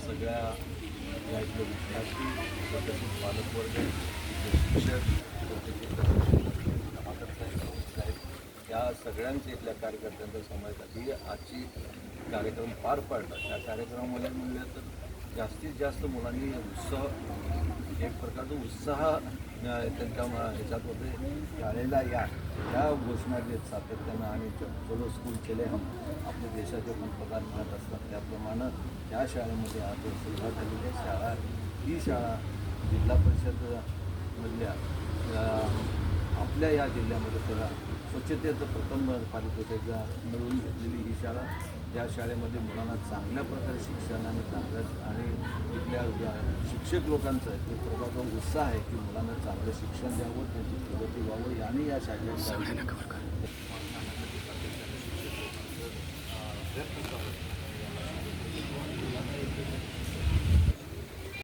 सगळ्या या इथले विद्यार्थी तसेच पालकवर्ग, शिक्षक, साहेब या सगळ्यांचे इथल्या कार्यकर्त्यांचा समावेश आजची कार्यक्रम पार पाडला. त्या कार्यक्रमामध्ये म्हणलं तर जास्तीत जास्त मुलांनी उत्साह, एक प्रकारचा उत्साह त्यांच्या ह्याच्यात होते. शाळेला या घोषणा देत सातत्यानं आणि चलो स्कूल चले हम आपल्या देशाचे पंतप्रधान म्हणत असतात त्याप्रमाणे त्या शाळेमध्ये आज सुरुवात झालेली आहे. शाळा ही शाळा जिल्हा परिषदमधल्या आपल्या या जिल्ह्यामध्ये त्याला स्वच्छतेचं प्रथम पारितोषिक मिळवून घेतलेली ही शाळा. या शाळेमध्ये मुलांना चांगल्या प्रकारे शिक्षण आणि तिथल्या शिक्षक लोकांचा एक प्रकारचा उत्साह आहे की मुलांना चांगलं शिक्षण द्यावं, त्यांची प्रगती व्हावं आणि या शाळेला